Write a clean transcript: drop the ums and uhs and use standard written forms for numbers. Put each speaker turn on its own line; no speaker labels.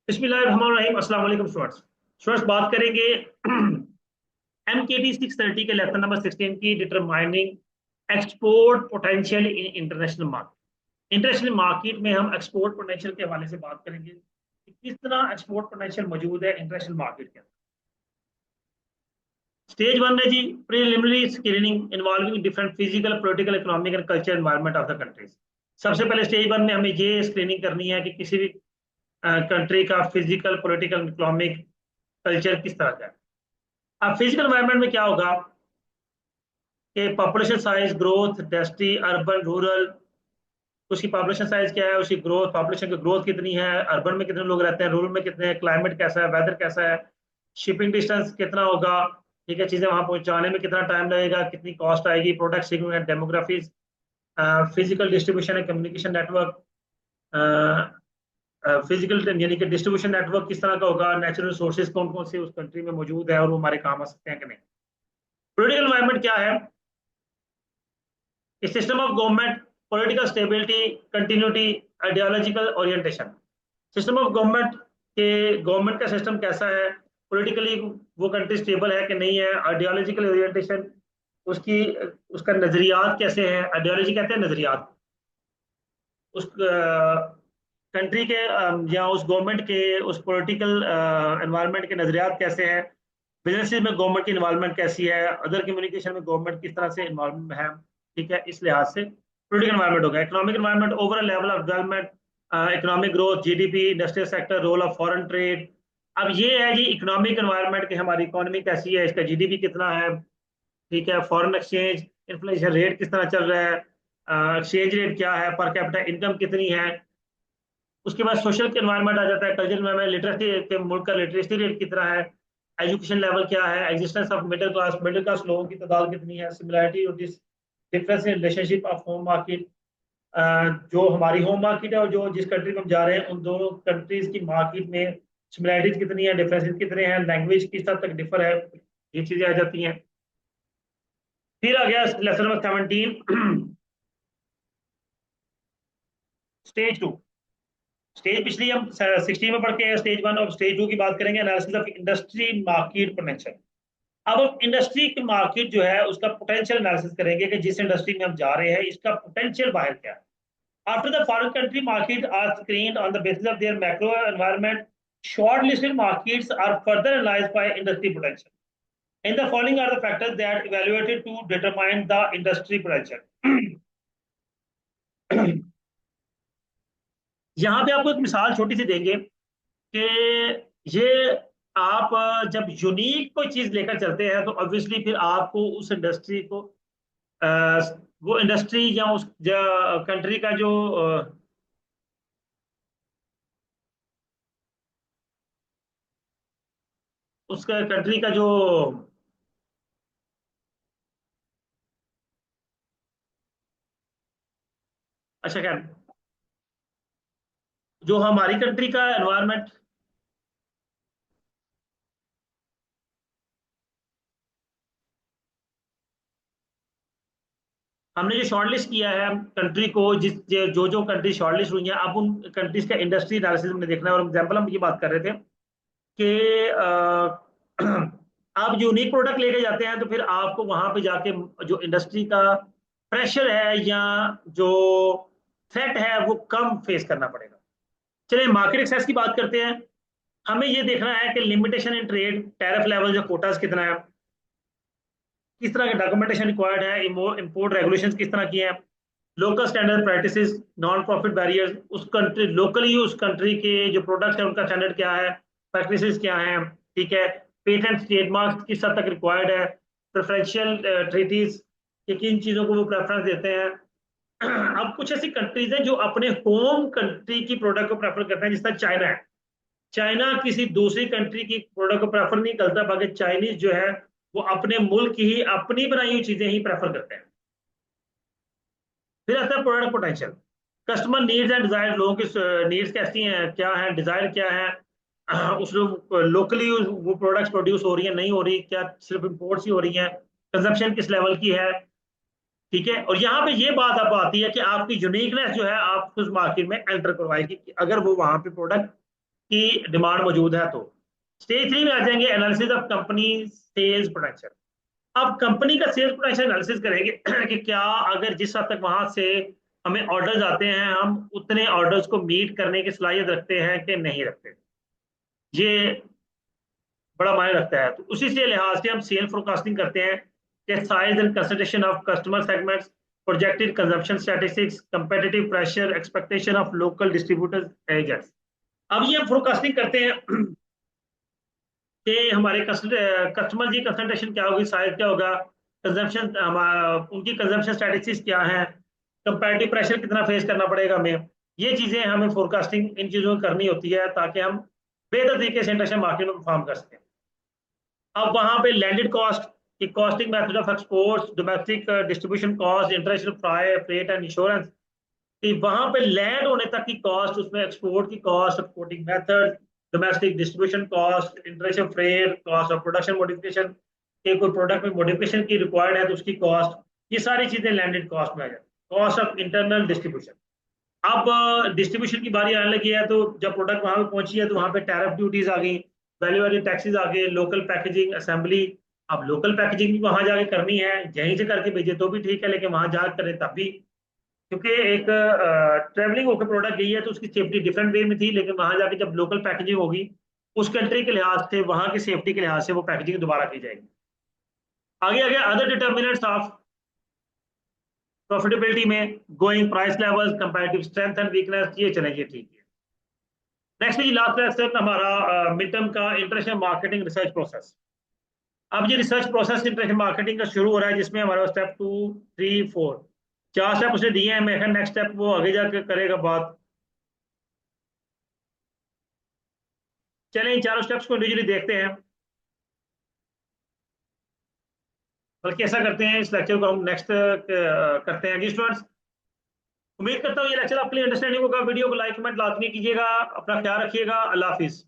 बिस्मिल्लाहिर्रहमानिर्रहीम। अस्सलाम वालेकुम स्टूडेंट्स। स्टूडेंट्स, बात करेंगे MKT 630 के लेसन नंबर 16 की determining export potential in international market. International market में हम एक्सपोर्ट पोटेंशियल के हवाले से बात करेंगे कि किस तरह एक्सपोर्ट पोटेंशियल मौजूद है इंटरनेशनल मार्केट के अंदर। स्टेज वन में जी preliminary screening involving different physical, political, economic and culture environment of the countries. सबसे पहले स्टेज वन में हमें ये स्क्रीनिंग करनी है कि किसी भी कंट्री का फिजिकल, पॉलिटिकल, इकोनॉमिक, कल्चर किस तरह का है। अब फिजिकल एनवायरनमेंट में क्या होगा कि population size, growth, density, urban, rural, उसकी पॉपुलेशन साइज क्या है, उसकी ग्रोथ, पॉपुलेशन की ग्रोथ कितनी है, अर्बन में कितने लोग रहते हैं, रूरल में कितने हैं, क्लाइमेट कैसा है, वेदर कैसा है, शिपिंग डिस्टेंस कितना होगा, ठीक है, चीजें वहां पहुंचाने में कितना टाइम लगेगा, कितनी कॉस्ट आएगी, प्रोडक्ट सीक्वेंस, डेमोग्राफीज, फिजिकल डिस्ट्रीब्यूशन है, कम्युनिकेशन नेटवर्क, फिजिकल यानी कि डिस्ट्रीब्यूशन नेटवर्क किस तरह का होगा, नेचुरल रिसोर्सेज कौन कौन से उस कंट्री में मौजूद है और वो हमारे काम आ सकते हैं कि नहीं। पॉलिटिकल एनवायरनमेंट क्या है, system of government, political stability, continuity, ideological orientation. System of government के गवर्नमेंट का सिस्टम कैसा है, पॉलिटिकली वो कंट्री स्टेबल है कि नहीं है, आइडियोलॉजिकल ओरिएंटेशन, उसकी उसका नजरियात कैसे हैं, आइडियोलॉजी कहते हैं नजरियात, उस कंट्री के या उस गवर्नमेंट के उस पॉलिटिकल एनवायरनमेंट के नजरियात कैसे हैं, बिजनेस में गवर्नमेंट की इन्वॉल्वमेंट कैसी है, अदर कम्युनिकेशन में गवर्नमेंट किस तरह से इन्वॉल्व है, ठीक है, इस लिहाज से पॉलिटिकल एनवायरनमेंट होगा। Economic environment, overall level of development, economic growth, GDP, industrial sector, role of foreign trade. अब ये है जी इकोनॉमिक एनवायरनमेंट की हमारी इकोनॉमी कैसी है, इसका जीडीपी कितना है, ठीक है, फॉरेन एक्सचेंज, इन्फ्लेशन रेट किस तरह चल रहा है, एक्सचेंज रेट क्या है, पर कैपिटा इनकम कितनी है। उसके बाद सोशल के एनवायरनमेंट आ जाता है, कल्चर एनवायरनमेंट, लिटरेसी के मुल्क का लिटरेसी रेट कितना है, एजुकेशन लेवल क्या है, एग्जिस्टेंस ऑफ मिडिल क्लास लोगों की तादाद कितनी है, सिमिलरिटी और difference in relationship of home market. जो हमारी होम मार्केट है और जो जिस कंट्री में हम जा रहे हैं उन दोनों कंट्रीज की मार्केट में सिमिलरिटीज कितनी है, डिफरेंसेस कितने हैं, लैंग्वेज किस हद तक डिफर है, ये चीजें आ जाती हैं। फिर आ गया lesson number 17, stage two. Stage पिछली हम 16 में पढ़ के स्टेज वन, और स्टेज टू की बात करेंगे, analysis of industry market potential. अब हम इंडस्ट्री की मार्केट जो है उसका पोटेंशियल एनालिसिस करेंगे कि जिस इंडस्ट्री में हम जा रहे हैं इसका पोटेंशियल बाहर क्या है। After the foreign country market are screened on the basis of their macro environment, shortlisted markets are further analysed by industry potential. In the following are the factors that evaluated to determine the industry potential. यहाँ पे आपको एक मिसाल छोटी सी देंगे कि ये आप जब यूनिक कोई चीज लेकर चलते हैं तो ऑब्वियसली फिर आपको उस इंडस्ट्री को अ, वो इंडस्ट्री या उस कंट्री का जो उस कंट्री का जो अच्छा क्या जो हमारी कंट्री का एनवायरनमेंट, हमने जो शॉर्टलिस्ट किया है कंट्री को, जिस जो जो कंट्री शॉर्टलिस्ट हुई हैं, अब उन कंट्रीज का इंडस्ट्री एनालिसिस हमने देखना है। और एग्जाम्पल हम ये बात कर रहे थे कि आप यूनिक प्रोडक्ट लेके जाते हैं तो फिर आपको वहां पे जाके जो इंडस्ट्री का प्रेशर है या जो थ्रेट है वो कम फेस करना पड़ेगा। चलिए मार्केट एक्सेस की बात करते हैं। हमें ये देखना है कि limitation in trade, tariff level या कोटास कितना है, किस तरह के डॉक्यूमेंटेशन रिक्वायर्ड है, इम्पोर्ट रेगुलेशंस किस तरह की है, local standard practices, non profit barriers, उस कंट्री लोकली उस कंट्री के जो प्रोडक्ट्स है उनका स्टैंडर्ड क्या है, प्रैक्टिसेस क्या है, ठीक है, पेटेंट ट्रेडमार्क किस हद तक रिक्वायर्ड है, प्रेफरेंशियल ट्रीटीज कि किन चीज़ों को वो प्रेफरेंस देते हैं। अब कुछ ऐसी कंट्रीज हैं जो अपने होम कंट्री की प्रोडक्ट को प्रेफर करते हैं, जिस तरह चाइना है। चाइना किसी दूसरी कंट्री की प्रोडक्ट को प्रेफर नहीं करता, बाकी चाइनीज जो है वो अपने मुल्क की ही अपनी बनाई हुई चीजें ही प्रेफर करते हैं। फिर आता है product potential, customer needs and desire, लोगों की नीड्स कैसी हैं, क्या है, डिजायर क्या है, उस लोकली वो प्रोडक्ट्स प्रोड्यूस हो रही है नहीं हो रही, क्या सिर्फ इम्पोर्ट्स ही हो रही हैं, कंजप्शन किस लेवल की है, ठीक है। और यहाँ पे ये बात अब आती है कि आपकी यूनिकनेस जो है आप उस मार्केट में एंटर करवाएगी कि अगर वो वहां पे प्रोडक्ट की डिमांड मौजूद है। तो स्टेज 3 में आ जाएंगे analysis of company sales potential. अब कंपनी का सेल्स पोटेंशियल एनालिसिस करेंगे कि क्या अगर जिस हद तक वहां से हमें ऑर्डर्स आते हैं हम उतने ऑर्डर्स को मीट करने की सलाहियत रखते हैं कि नहीं रखते। ये बड़ा मायने रखता है। तो उसी से लिहाज से हम सेल फोरकास्टिंग करते हैं कि size and concentration of customer segments, projected consumption statistics, competitive pressure, expectation of local distributors agents. अब ये हम फोरकास्टिंग करते हैं कि हमारे कस्टमर की कंसंट्रेशन क्या होगी, साइज क्या होगा, कंजम्पशन उनकी कंजम्पशन स्टैटिस्टिक्स क्या है, कंपैरेटिव प्रेशर कितना फेस करना पड़ेगा हमें। ये चीजें हमें फोरकास्टिंग इन चीजों में करनी होती है ताकि हम बेहतर तरीके से इंटरनेशनल मार्केट में परफॉर्म कर सकें। अब वहां पे लैंडेड कॉस्ट की costing method of exports, domestic distribution cost, international freight and insurance, कि वहां पे लैंड होने तक की कॉस्ट, उसमें एक्सपोर्ट की cost, exporting method, domestic distribution cost, international freight cost of production modification, कि कोई प्रोडक्ट में मॉडिफिकेशन की रिक्वायर्ड है तो उसकी कॉस्ट, ये सारी चीजें लैंडेड कॉस्ट में आ जाती है। कॉस्ट ऑफ इंटरनल डिस्ट्रीब्यूशन, अब डिस्ट्रीब्यूशन की बारी आने लगी है तो जब प्रोडक्ट वहां पे पहुंची है तो वहां पे टैरिफ ड्यूटीज आ गई, वैल्यू एडेड टैक्सेस आ गए, लोकल पैकेजिंग असेंबली। अब लोकल पैकेजिंग भी वहां जाके करनी है, यहीं से करके भेजे तो भी ठीक है लेकिन वहां जाकर करें तब भी, क्योंकि एक ट्रेवलिंग होकर प्रोडक्ट गई है तो उसकी सेफ्टी डिफरेंट वे में थी, लेकिन वहां जाके जब लोकल पैकेजिंग होगी उस कंट्री के लिहाज से, वहां की सेफ्टी के लिहाज से वो पैकेजिंग दोबारा की जाएगी। आगे आगे अदर डिटर्मिनेंट्स ऑफ प्रॉफिटेबिलिटी में going price levels, comparative strength and weakness, ये चलेंगे ठीक है। नेक्स्ट जी लास्ट स्टेप हमारा मिड टर्म का इंटरनेशनल मार्केटिंग रिसर्च प्रोसेस। अब ये रिसर्च प्रोसेस इंटरनेशनल मार्केटिंग का शुरू हो रहा है जिसमें हमारा स्टेप 2, 3, 4 4 स्टेप उसने दिए हैं। मैं नेक्स्ट स्टेप वो आगे जाकर करेगा बात। चलें इन चारों स्टेप्स को इंडिविजुअली देखते हैं, बल्कि ऐसा करते हैं इस लेक्चर को हम नेक्स्ट करते हैं जी स्टूडेंट्स। उम्मीद करता हूँ ये लेक्चर आपके लिए अंडरस्टैंडिंग होगा। वीडियो को लाइक कमेंट लाजमी कीजिएगा। अपना ख्याल रखिएगा। अल्लाह हाफिज।